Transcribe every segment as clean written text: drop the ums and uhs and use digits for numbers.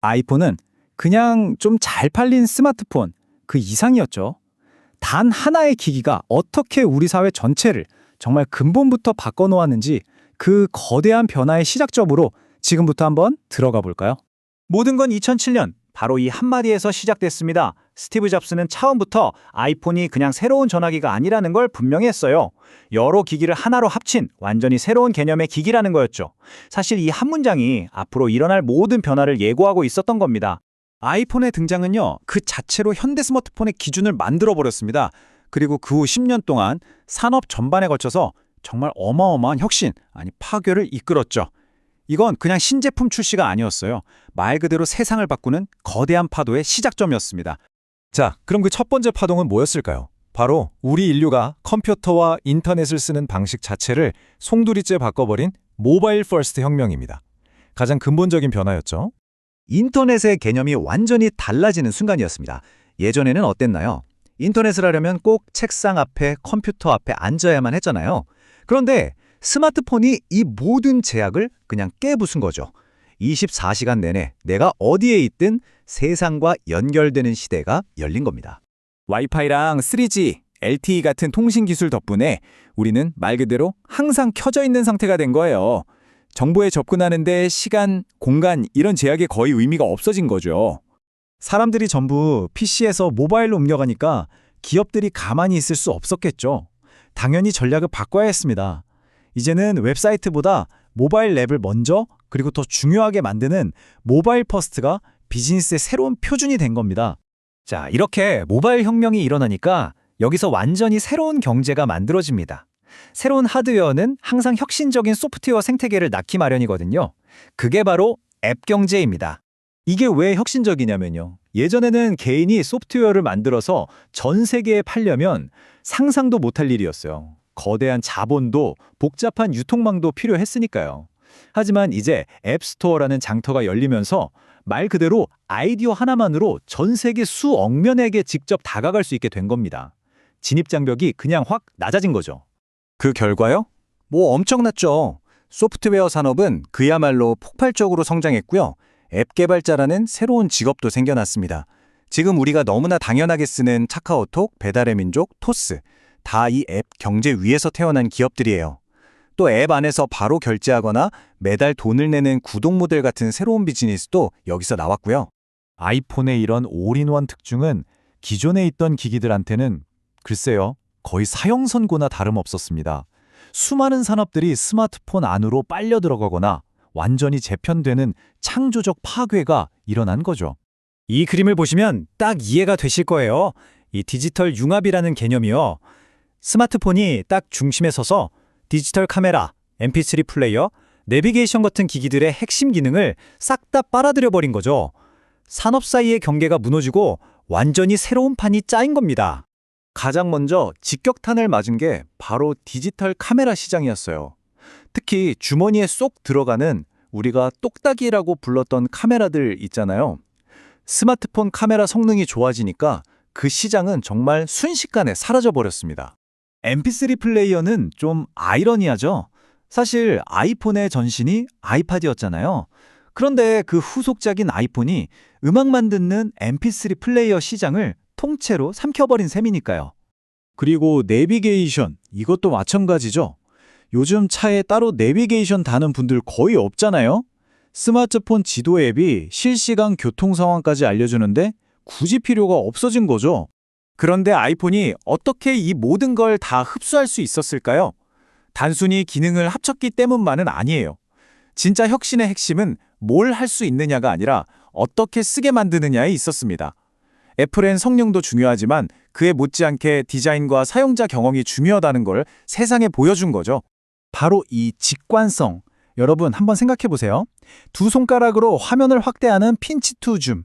아이폰은 그냥 좀 잘 팔린 스마트폰 그 이상이었죠. 단 하나의 기기가 어떻게 우리 사회 전체를 정말 근본부터 바꿔놓았는지 그 거대한 변화의 시작점으로 지금부터 한번 들어가 볼까요? 모든 건 2007년 바로 이 한마디에서 시작됐습니다. 스티브 잡스는 처음부터 아이폰이 그냥 새로운 전화기가 아니라는 걸 분명히 했어요. 여러 기기를 하나로 합친 완전히 새로운 개념의 기기라는 거였죠. 사실 이 한 문장이 앞으로 일어날 모든 변화를 예고하고 있었던 겁니다. 아이폰의 등장은요, 그 자체로 현대 스마트폰의 기준을 만들어버렸습니다. 그리고 그 후 10년 동안 산업 전반에 걸쳐서 정말 어마어마한 혁신, 아니 파괴를 이끌었죠. 이건 그냥 신제품 출시가 아니었어요. 말 그대로 세상을 바꾸는 거대한 파도의 시작점이었습니다. 자, 그럼 그 첫 번째 파동은 뭐였을까요? 바로 우리 인류가 컴퓨터와 인터넷을 쓰는 방식 자체를 송두리째 바꿔버린 모바일 퍼스트 혁명입니다. 가장 근본적인 변화였죠. 인터넷의 개념이 완전히 달라지는 순간이었습니다. 예전에는 어땠나요? 인터넷을 하려면 꼭 책상 앞에 컴퓨터 앞에 앉아야만 했잖아요. 그런데 스마트폰이 이 모든 제약을 그냥 깨부순 거죠. 24시간 내내 내가 어디에 있든 세상과 연결되는 시대가 열린 겁니다. 와이파이랑 3G, LTE 같은 통신 기술 덕분에 우리는 말 그대로 항상 켜져 있는 상태가 된 거예요. 정보에 접근하는데 시간, 공간 이런 제약이 거의 의미가 없어진 거죠. 사람들이 전부 PC에서 모바일로 옮겨가니까 기업들이 가만히 있을 수 없었겠죠. 당연히 전략을 바꿔야 했습니다. 이제는 웹사이트보다 모바일 앱을 먼저 그리고 더 중요하게 만드는 모바일 퍼스트가 비즈니스의 새로운 표준이 된 겁니다. 자, 이렇게 모바일 혁명이 일어나니까 여기서 완전히 새로운 경제가 만들어집니다. 새로운 하드웨어는 항상 혁신적인 소프트웨어 생태계를 낳기 마련이거든요. 그게 바로 앱 경제입니다. 이게 왜 혁신적이냐면요. 예전에는 개인이 소프트웨어를 만들어서 전 세계에 팔려면 상상도 못할 일이었어요. 거대한 자본도 복잡한 유통망도 필요했으니까요. 하지만 이제 앱스토어라는 장터가 열리면서 말 그대로 아이디어 하나만으로 전 세계 수억 명에게 직접 다가갈 수 있게 된 겁니다. 진입 장벽이 그냥 확 낮아진 거죠. 그 결과요? 뭐 엄청났죠. 소프트웨어 산업은 그야말로 폭발적으로 성장했고요. 앱 개발자라는 새로운 직업도 생겨났습니다. 지금 우리가 너무나 당연하게 쓰는 카카오톡, 배달의 민족, 토스 다 이 앱 경제 위에서 태어난 기업들이에요. 또 앱 안에서 바로 결제하거나 매달 돈을 내는 구독 모델 같은 새로운 비즈니스도 여기서 나왔고요. 아이폰의 이런 올인원 특징은 기존에 있던 기기들한테는 글쎄요, 거의 사형 선고나 다름없었습니다. 수많은 산업들이 스마트폰 안으로 빨려 들어가거나 완전히 재편되는 창조적 파괴가 일어난 거죠. 이 그림을 보시면 딱 이해가 되실 거예요. 이 디지털 융합이라는 개념이요. 스마트폰이 딱 중심에 서서 디지털 카메라, MP3 플레이어, 내비게이션 같은 기기들의 핵심 기능을 싹 다 빨아들여 버린 거죠. 산업 사이의 경계가 무너지고 완전히 새로운 판이 짜인 겁니다. 가장 먼저 직격탄을 맞은 게 바로 디지털 카메라 시장이었어요. 특히 주머니에 쏙 들어가는 우리가 똑딱이라고 불렀던 카메라들 있잖아요. 스마트폰 카메라 성능이 좋아지니까 그 시장은 정말 순식간에 사라져버렸습니다. MP3 플레이어는 좀 아이러니하죠. 사실 아이폰의 전신이 아이팟이었잖아요. 그런데 그 후속작인 아이폰이 음악만 듣는 MP3 플레이어 시장을 통째로 삼켜버린 셈이니까요. 그리고 내비게이션, 이것도 마찬가지죠. 요즘 차에 따로 내비게이션 다는 분들 거의 없잖아요. 스마트폰 지도 앱이 실시간 교통 상황까지 알려주는데 굳이 필요가 없어진 거죠. 그런데 아이폰이 어떻게 이 모든 걸 다 흡수할 수 있었을까요? 단순히 기능을 합쳤기 때문만은 아니에요. 진짜 혁신의 핵심은 뭘 할 수 있느냐가 아니라 어떻게 쓰게 만드느냐에 있었습니다. 애플엔 성능도 중요하지만 그에 못지않게 디자인과 사용자 경험이 중요하다는 걸 세상에 보여준 거죠. 바로 이 직관성. 여러분 한번 생각해 보세요. 두 손가락으로 화면을 확대하는 핀치 투 줌.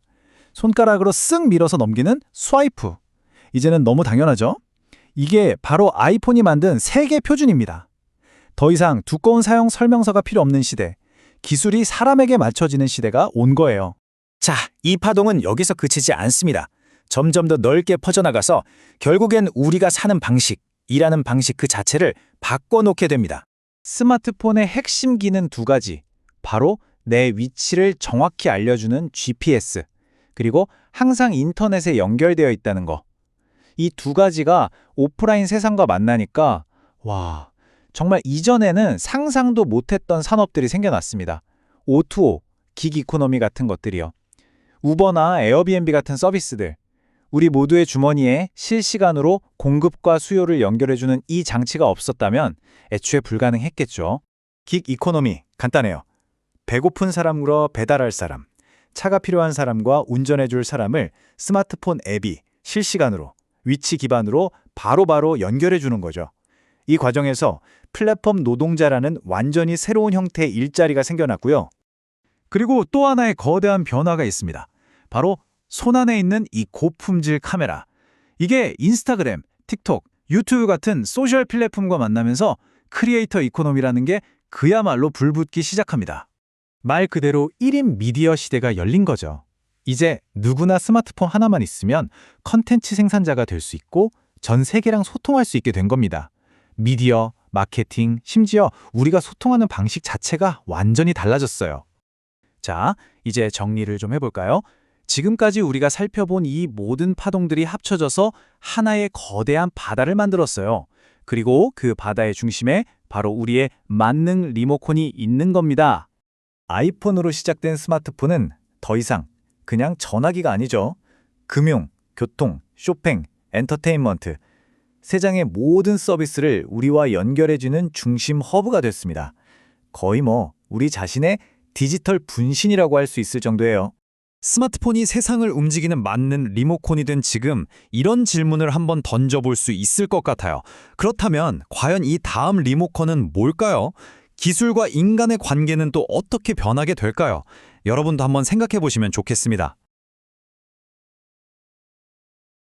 손가락으로 쓱 밀어서 넘기는 스와이프. 이제는 너무 당연하죠? 이게 바로 아이폰이 만든 세계 표준입니다. 더 이상 두꺼운 사용 설명서가 필요 없는 시대. 기술이 사람에게 맞춰지는 시대가 온 거예요. 자, 이 파동은 여기서 그치지 않습니다. 점점 더 넓게 퍼져나가서 결국엔 우리가 사는 방식, 일하는 방식 그 자체를 바꿔놓게 됩니다. 스마트폰의 핵심 기능 두 가지, 바로 내 위치를 정확히 알려주는 GPS, 그리고 항상 인터넷에 연결되어 있다는 거. 이 두 가지가 오프라인 세상과 만나니까 와, 정말 이전에는 상상도 못했던 산업들이 생겨났습니다. O2O, 긱 이코노미 같은 것들이요. 우버나 에어비앤비 같은 서비스들. 우리 모두의 주머니에 실시간으로 공급과 수요를 연결해주는 이 장치가 없었다면 애초에 불가능했겠죠. 긱 이코노미, 간단해요. 배고픈 사람으로 배달할 사람, 차가 필요한 사람과 운전해줄 사람을 스마트폰 앱이 실시간으로, 위치 기반으로 바로바로 연결해주는 거죠. 이 과정에서 플랫폼 노동자라는 완전히 새로운 형태의 일자리가 생겨났고요. 그리고 또 하나의 거대한 변화가 있습니다. 바로 손안에 있는 이 고품질 카메라. 이게 인스타그램, 틱톡, 유튜브 같은 소셜 플랫폼과 만나면서 크리에이터 이코노미라는 게 그야말로 불붙기 시작합니다. 말 그대로 1인 미디어 시대가 열린 거죠. 이제 누구나 스마트폰 하나만 있으면 컨텐츠 생산자가 될 수 있고 전 세계랑 소통할 수 있게 된 겁니다. 미디어, 마케팅, 심지어 우리가 소통하는 방식 자체가 완전히 달라졌어요. 자, 이제 정리를 좀 해볼까요? 지금까지 우리가 살펴본 이 모든 파동들이 합쳐져서 하나의 거대한 바다를 만들었어요. 그리고 그 바다의 중심에 바로 우리의 만능 리모컨이 있는 겁니다. 아이폰으로 시작된 스마트폰은 더 이상 그냥 전화기가 아니죠. 금융, 교통, 쇼핑, 엔터테인먼트, 세상의 모든 서비스를 우리와 연결해주는 중심 허브가 됐습니다. 거의 우리 자신의 디지털 분신이라고 할 수 있을 정도예요. 스마트폰이 세상을 움직이는 맞는 리모컨이 된 지금 이런 질문을 한번 던져볼 수 있을 것 같아요. 그렇다면 과연 이 다음 리모컨은 뭘까요? 기술과 인간의 관계는 또 어떻게 변하게 될까요? 여러분도 한번 생각해 보시면 좋겠습니다.